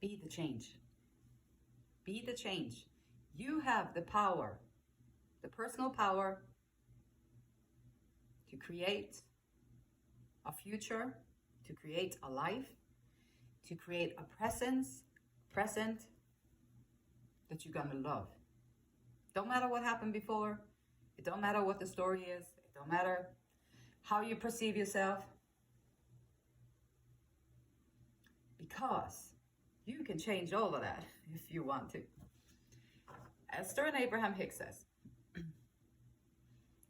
Be the change. Be the change. You have the power, the personal power to create a future, to create a life, to create a present that you're gonna love. Don't matter what happened before. It don't matter what the story is. It don't matter how you perceive yourself. Because you can change all of that if you want to. As Stern Abraham Hicks says,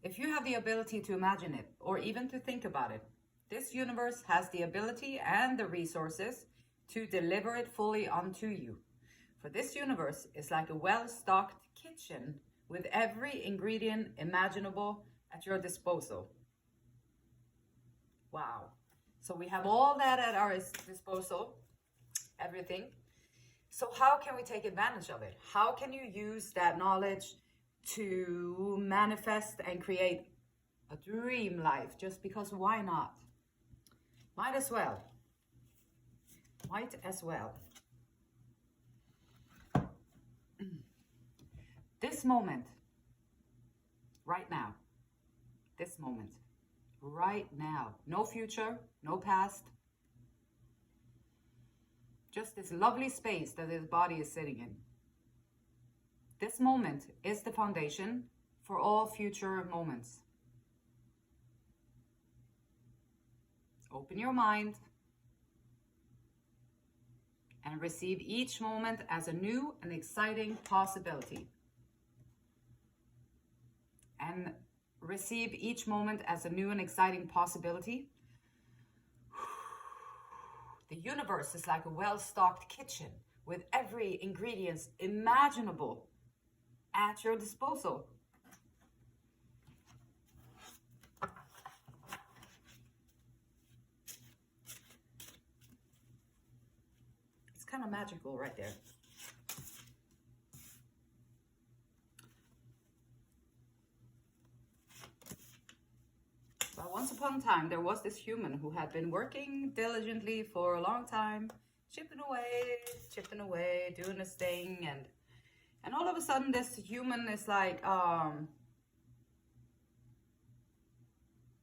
if you have the ability to imagine it or even to think about it, this universe has the ability and the resources to deliver it fully unto you. For this universe is like a well-stocked kitchen with every ingredient imaginable at your disposal. Wow. So we have all that at our disposal, everything. So how can we take advantage of it? How can you use that knowledge to manifest and create a dream life? Just because why not? Might as well. Might as well. This moment, right now, this moment, right now, no future, no past, just this lovely space that this body is sitting in. This moment is the foundation for all future moments. Open your mind and receive each moment as a new and exciting possibility. And receive each moment as a new and exciting possibility. The universe is like a well-stocked kitchen with every ingredient imaginable at your disposal. It's kind of magical right there. But once upon a time, there was this human who had been working diligently for a long time, chipping away, doing this thing, and all of a sudden, this human is like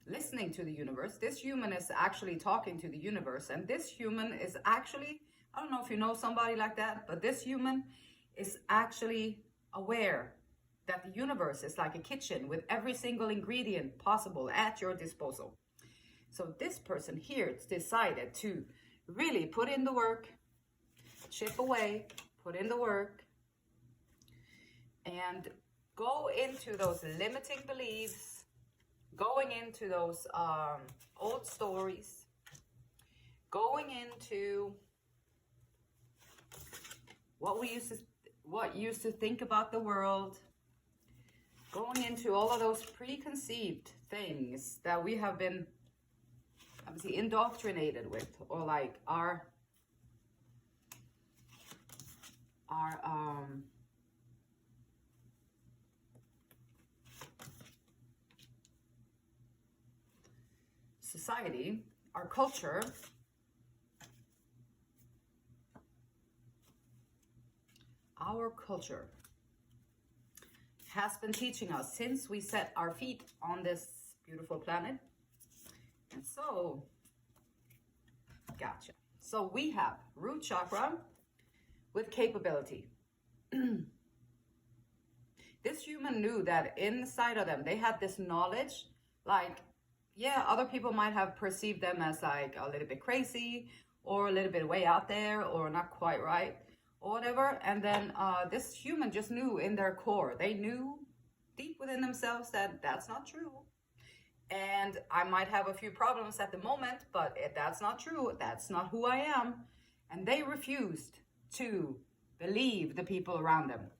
listening to the universe. This human is actually talking to the universe, and this human is actually, I don't know if you know somebody like that, but this human is actually aware that the universe is like a kitchen with every single ingredient possible at your disposal. So this person here decided to really put in the work, chip away, put in the work, and go into those limiting beliefs, going into those old stories, going into what used to think about the world, going into all of those preconceived things that we have been obviously indoctrinated with, or like our society, our culture, has been teaching us since we set our feet on this beautiful planet. And so, gotcha. So we have root chakra with capability. This human knew that inside of them, they had this knowledge, like, yeah, other people might have perceived them as like a little bit crazy or a little bit way out there or not quite right or whatever. And then this human just knew in their core, they knew deep within themselves that that's not true. And I might have a few problems at the moment, but that's not true. That's not who I am. And they refused to believe the people around them.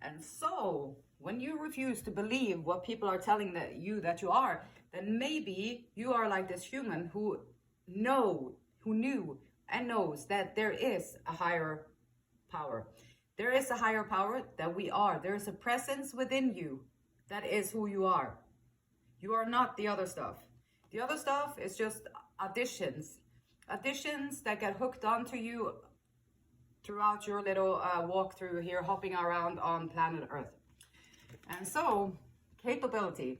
And so when you refuse to believe what people are telling you that you are, then maybe you are like this human who knew and knows that there is a higher power. There is a higher power that we are. There is a presence within you that is who you are. You are not the other stuff. The other stuff is just additions that get hooked onto you throughout your little walk through here, hopping around on planet Earth. And so, capability.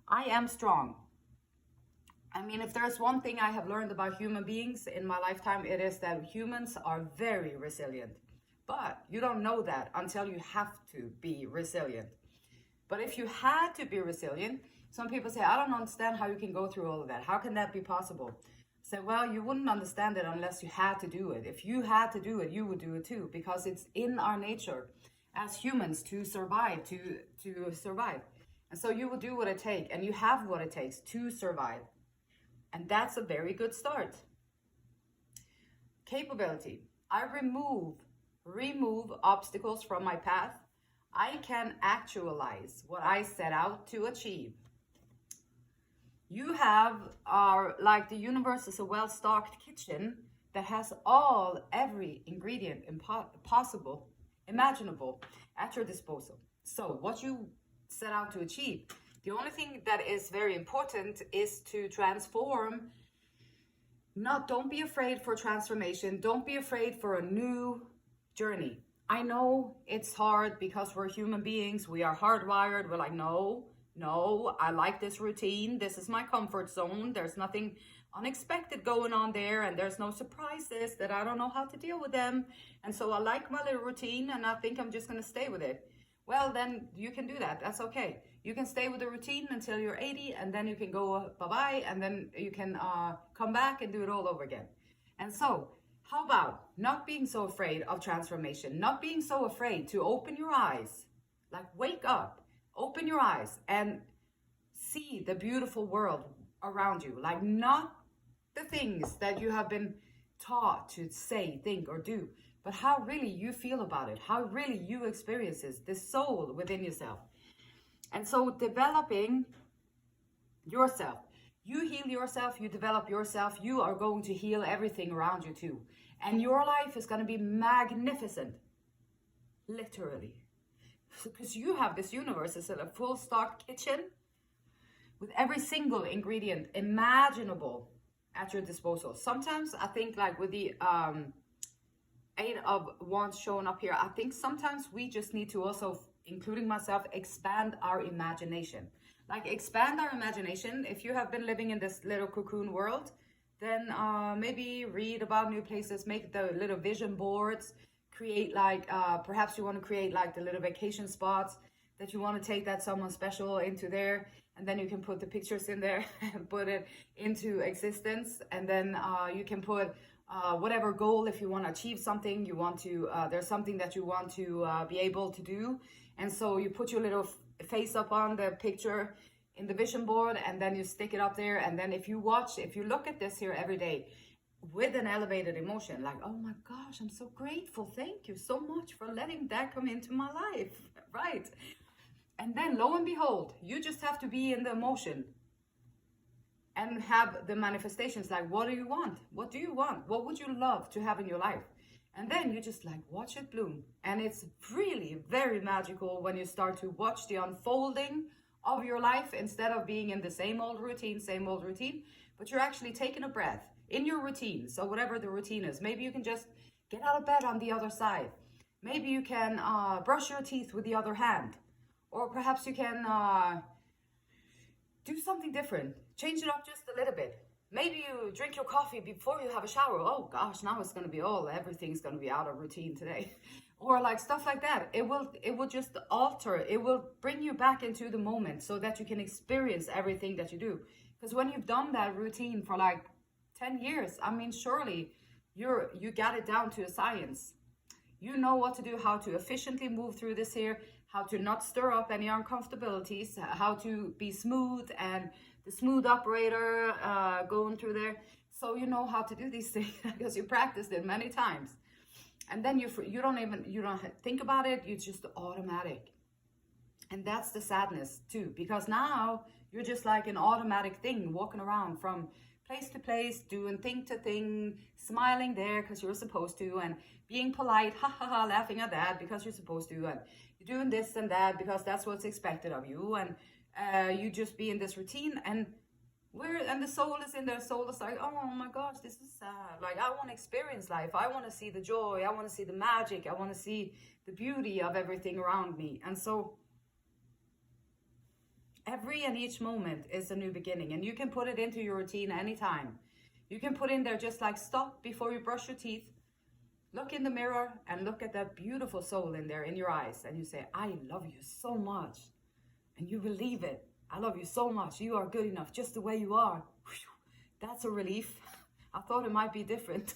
I am strong. I mean, if there's one thing I have learned about human beings in my lifetime, it is that humans are very resilient. But you don't know that until you have to be resilient. But if you had to be resilient, some people say, I don't understand how you can go through all of that. How can that be possible? I say, well, you wouldn't understand it unless you had to do it. If you had to do it, you would do it too, because it's in our nature as humans to survive, to survive. And so you will do what it takes, and you have what it takes to survive. And that's a very good start. Capability. I remove obstacles from my path. I can actualize what I set out to achieve. You have like the universe is a well-stocked kitchen that has every ingredient possible, imaginable at your disposal. So what you set out to achieve, the only thing that is very important is to transform. Don't be afraid for transformation. Don't be afraid for a new journey. I know it's hard because we're human beings. We are hardwired. We're like, no, I like this routine. This is my comfort zone. There's nothing unexpected going on there, and there's no surprises that I don't know how to deal with them. And so I like my little routine, and I think I'm just going to stay with it. Well, then you can do that. That's okay. You can stay with the routine until you're 80, and then you can go bye-bye, and then you can come back and do it all over again. And so, how about not being so afraid of transformation, not being so afraid to open your eyes, like wake up, open your eyes and see the beautiful world around you, like not the things that you have been taught to say, think, or do, but how really you feel about it, how really you experience the soul within yourself. And so developing yourself, you heal yourself, you develop yourself, you are going to heal everything around you too. And your life is going to be magnificent, literally. Because you have this universe, it's a full stocked kitchen with every single ingredient imaginable at your disposal. Sometimes I think like with the 8 of Wands showing up here, I think sometimes we just need to also, including myself, expand our imagination. Like expand our imagination. If you have been living in this little cocoon world, then maybe read about new places, make the little vision boards, create like, perhaps you want to create like the little vacation spots that you want to take that someone special into there. And then you can put the pictures in there and put it into existence. And then you can put whatever goal, if you want to achieve something, you want to, there's something that you want to be able to do. And so you put your little face up on the picture in the vision board, and then you stick it up there. And then if you look at this here every day with an elevated emotion, like, oh my gosh, I'm so grateful. Thank you so much for letting that come into my life, right? And then lo and behold, you just have to be in the emotion and have the manifestations. Like, what do you want? What do you want? What would you love to have in your life? And then you just like watch it bloom. And it's really very magical when you start to watch the unfolding of your life instead of being in the same old routine, but you're actually taking a breath in your routine. So whatever the routine is, maybe you can just get out of bed on the other side. Maybe you can brush your teeth with the other hand. Or perhaps you can do something different. Change it up just a little bit. Maybe you drink your coffee before you have a shower. Oh gosh, now it's going to be everything's going to be out of routine today. Or like stuff like that. It will just alter. It will bring you back into the moment so that you can experience everything that you do. Because when you've done that routine for like 10 years, I mean, surely you got it down to a science. You know what to do, how to efficiently move through this here, how to not stir up any uncomfortabilities, how to be smooth and the smooth operator going through there. So you know how to do these things because you practiced it many times. And then you don't think about it, it's just automatic. And that's the sadness too, because now you're just like an automatic thing walking around from place to place, doing thing to thing, smiling there because you're supposed to, and being polite, laughing at that because you're supposed to, and you're doing this and that because that's what's expected of you, and you just be in this routine. And And the soul is in there. Soul is like, oh my gosh, this is sad. Like, I want to experience life. I want to see the joy. I want to see the magic. I want to see the beauty of everything around me. And so every and each moment is a new beginning, and you can put it into your routine anytime. You can put in there just like stop before you brush your teeth, look in the mirror and look at that beautiful soul in there in your eyes, and you say, I love you so much. And you believe it. I love you so much. You are good enough just the way you are. Whew, that's a relief. I thought it might be different.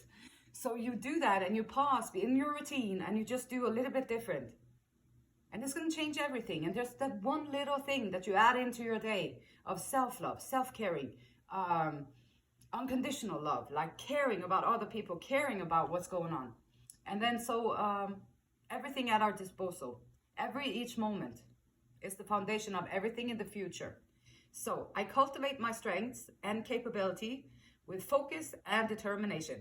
So you do that and you pause in your routine and you just do a little bit different. And it's going to change everything. And there's that one little thing that you add into your day of self-love, self-caring, unconditional love, like caring about other people, caring about what's going on. And then everything at our disposal, each moment is the foundation of everything in the future. So I cultivate my strengths and capability with focus and determination.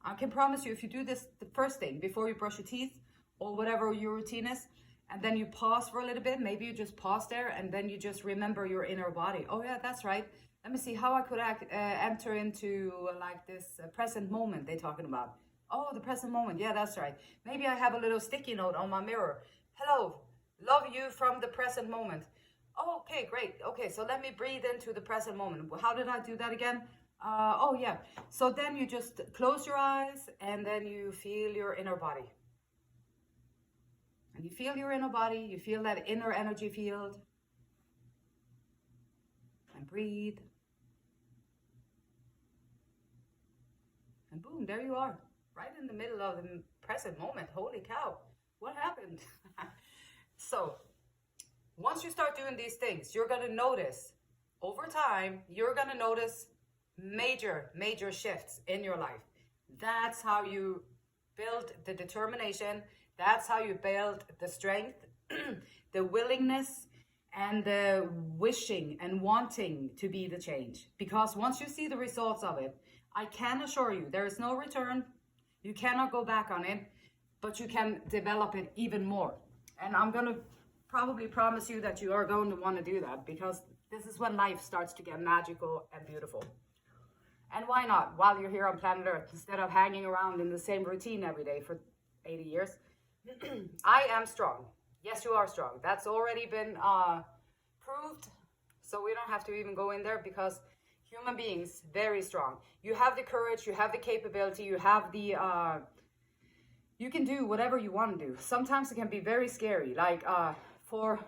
I can promise you, if you do this the first thing before you brush your teeth or whatever your routine is, and then you pause for a little bit, maybe you just pause there and then you just remember your inner body. Oh yeah, that's right. Let me see how I could enter into like this present moment they're talking about. Oh, the present moment. Yeah, that's right. Maybe I have a little sticky note on my mirror. Hello, love you from the present moment. Oh, okay, great. Okay, so let me breathe into the present moment. How did I do that again? Oh, yeah. So then you just close your eyes and then you feel your inner body. And you feel your inner body. You feel that inner energy field. And breathe. And boom, there you are. Right in the middle of the present moment. Holy cow. What happened? So, once you start doing these things, you're going to notice, over time, you're going to notice major shifts in your life. That's how you build the determination. That's how you build the strength, the willingness, and the wishing and wanting to be the change. Because once you see the results of it, I can assure you, there is no return. You cannot go back on it, but you can develop it even more. And I'm going to probably promise you that you are going to want to do that, because this is when life starts to get magical and beautiful. And why not, while you're here on planet Earth, instead of hanging around in the same routine every day for 80 years, I am strong. Yes, you are strong. That's already been proved. So we don't have to even go in there, because human beings, very strong. You have the courage, you have the capability, you have the... you can do whatever you want to do. Sometimes it can be very scary, like for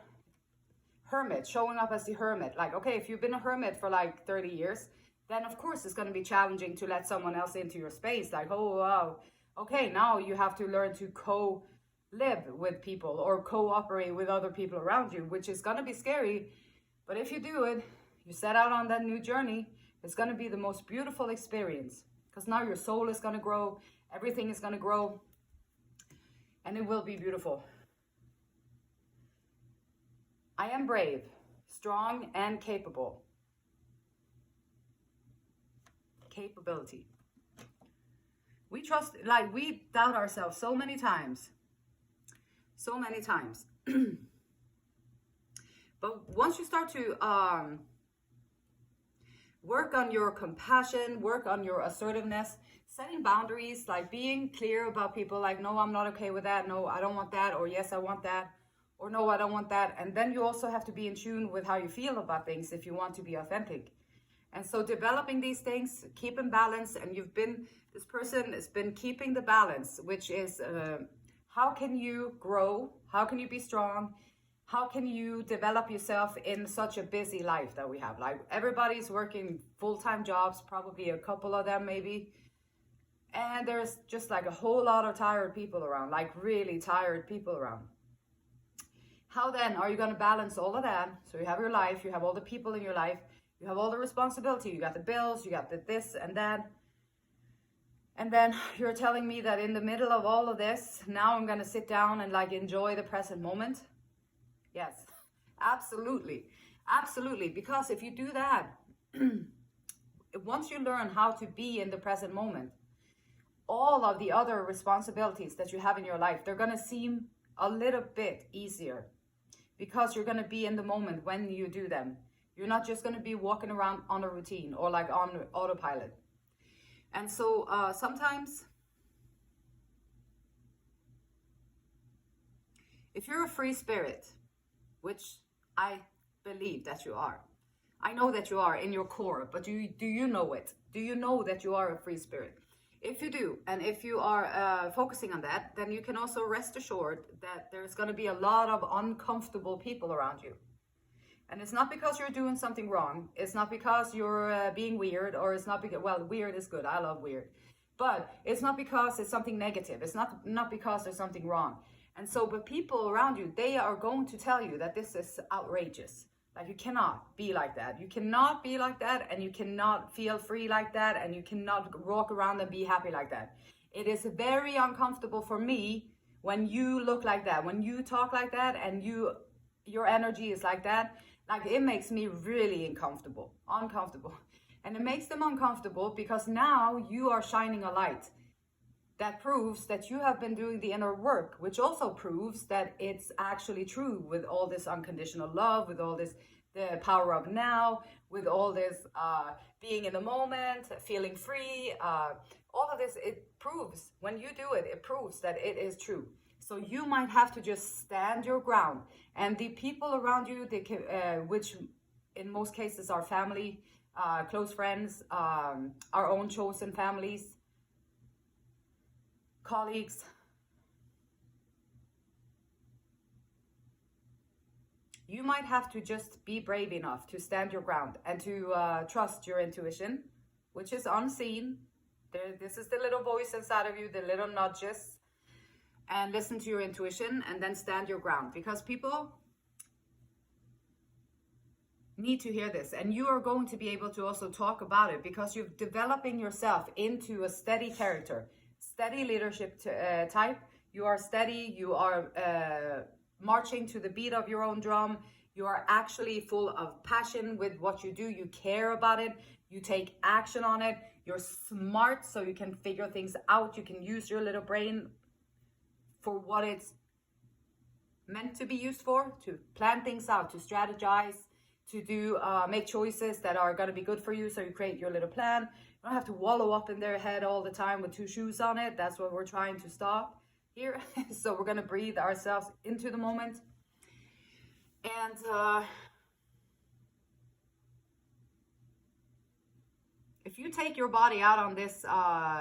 hermit, showing up as the hermit. Like, okay, if you've been a hermit for like 30 years, then of course it's going to be challenging to let someone else into your space. Like, oh, wow, okay, now you have to learn to co-live with people or cooperate with other people around you, which is going to be scary. But if you do it, you set out on that new journey, it's going to be the most beautiful experience, because now your soul is going to grow, everything is going to grow. And it will be beautiful. I am brave, strong, and capable. Capability. We doubt ourselves so many times. So many times. But once you start to work on your compassion, work on your assertiveness, setting boundaries, like being clear about people, like, no, I'm not okay with that. No, I don't want that. Or yes, I want that. Or no, I don't want that. And then you also have to be in tune with how you feel about things if you want to be authentic. And so developing these things, keep in balance. And this person has been keeping the balance, which is how can you grow? How can you be strong? How can you develop yourself in such a busy life that we have? Like, everybody's working full-time jobs, probably a couple of them maybe. And there's just like a whole lot of tired people around, like really tired people around. How then are you going to balance all of that? So you have your life, you have all the people in your life, you have all the responsibility, you got the bills, you got the this and that. And then you're telling me that in the middle of all of this, now I'm going to sit down and like enjoy the present moment? Yes, absolutely. Absolutely. Because if you do that, once you learn how to be in the present moment, all of the other responsibilities that you have in your life, they're going to seem a little bit easier, because you're going to be in the moment when you do them. You're not just going to be walking around on a routine or like on autopilot. And so sometimes, if you're a free spirit, which I believe that you are, I know that you are in your core, but do you know it? Do you know that you are a free spirit? If you do, and if you are focusing on that, then you can also rest assured that there's going to be a lot of uncomfortable people around you. And it's not because you're doing something wrong. It's not because you're being weird, or it's not because, well, weird is good. I love weird. But it's not because it's something negative. It's not because there's something wrong. And so, but people around you, they are going to tell you that this is outrageous. Like, you cannot be like that. You cannot be like that, and you cannot feel free like that, and you cannot walk around and be happy like that. It is very uncomfortable for me when you look like that, when you talk like that, and your energy is like that. Like, it makes me really uncomfortable. And it makes them uncomfortable because now you are shining a light that proves that you have been doing the inner work, which also proves that it's actually true with all this unconditional love, with all this, the power of now, with all this being in the moment, feeling free, all of this, it proves, when you do it, it proves that it is true. So you might have to just stand your ground, and the people around you, they can, which in most cases are family, close friends, our own chosen families, colleagues, you might have to just be brave enough to stand your ground and to trust your intuition, which is unseen. This is the little voice inside of you, the little nudges, and listen to your intuition and then stand your ground, because people need to hear this, and you are going to be able to also talk about it because you're developing yourself into a steady character, steady leadership type. You are steady, you are marching to the beat of your own drum. You are actually full of passion with what you do. You care about it, you take action on it. You're smart, so you can figure things out. You can use your little brain for what it's meant to be used for, to plan things out, to strategize, to do make choices that are going to be good for you. So you create your little plan. You don't have to wallow up in their head all the time with two shoes on it. That's what we're trying to stop here. So we're going to breathe ourselves into the moment. And if you take your body out on this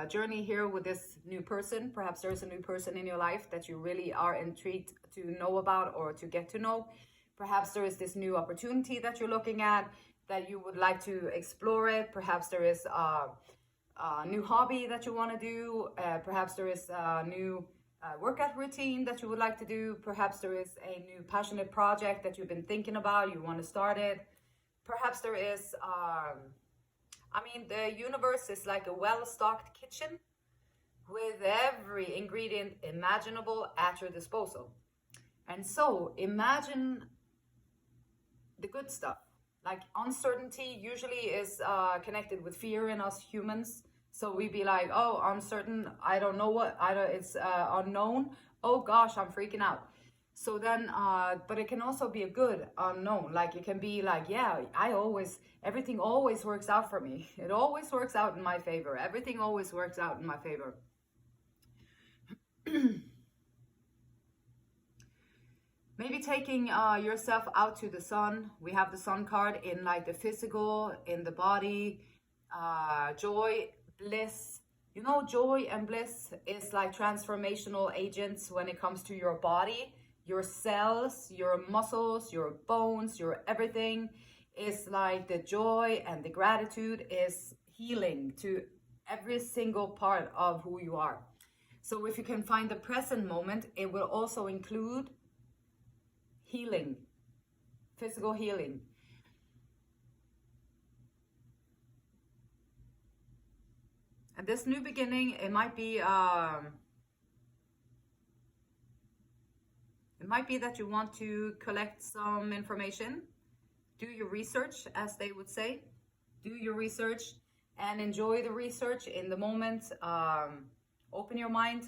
journey here with this new person, perhaps there's a new person in your life that you really are intrigued to know about or to get to know. Perhaps there is this new opportunity that you're looking at, that you would like to explore it. Perhaps there is a new hobby that you want to do. Perhaps there is a new workout routine that you would like to do. Perhaps there is a new passionate project that you've been thinking about, you want to start it. Perhaps there is, the universe is like a well-stocked kitchen with every ingredient imaginable at your disposal. And so imagine the good stuff. Like, uncertainty usually is connected with fear in us humans. So we be like, oh, uncertain, I don't know what, it's unknown. Oh gosh, I'm freaking out. So then, but it can also be a good unknown. Like, it can be like, yeah, everything always works out for me. It always works out in my favor. Everything always works out in my favor. Maybe taking yourself out to the sun. We have the sun card in like the physical, in the body, joy, bliss. You know, joy and bliss is like transformational agents when it comes to your body, your cells, your muscles, your bones, your everything. Is like the joy and the gratitude is healing to every single part of who you are. So if you can find the present moment, it will also include healing, physical healing. And this new beginning, it might be that you want to collect some information. Do your research, as they would say. Do your research and enjoy the research in the moment. Open your mind,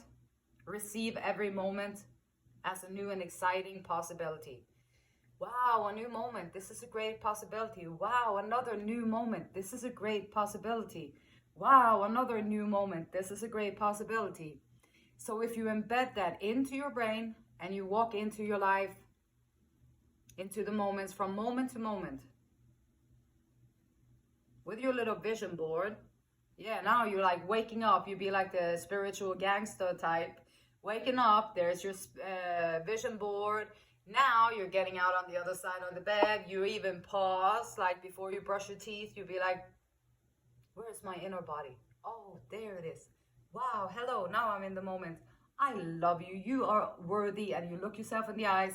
receive every moment as a new and exciting possibility. Wow, a new moment. This is a great possibility. Wow, another new moment. This is a great possibility. Wow, another new moment. This is a great possibility. So if you embed that into your brain and you walk into your life, into the moments from moment to moment, with your little vision board, yeah, now you're like waking up. You be like the spiritual gangster type. Waking up, there's your vision board. Now you're getting out on the other side of the bed. You even pause, like before you brush your teeth. You be like, where's my inner body? Oh, there it is. Wow, hello, now I'm in the moment. I love you. You are worthy. And you look yourself in the eyes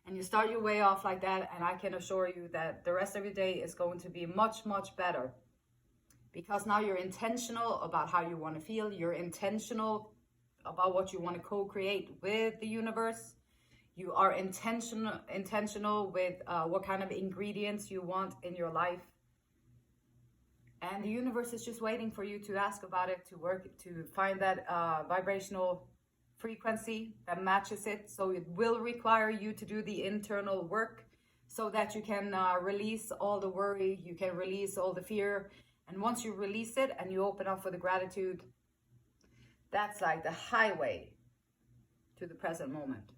and you start your way off like that. And I can assure you that the rest of your day is going to be much, much better. Because now you're intentional about how you want to feel. You're intentional about what you want to co-create with the universe. You are intentional with what kind of ingredients you want in your life. And the universe is just waiting for you to ask about it, to work, to find that vibrational frequency that matches it. So it will require you to do the internal work so that you can release all the worry, you can release all the fear. And once you release it and you open up for the gratitude, that's like the highway to the present moment.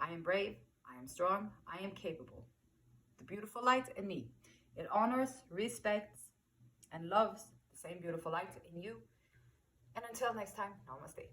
I am brave, I am strong, I am capable. The beautiful light in me. It honors, respects, and loves the same beautiful light in you. And until next time, namaste.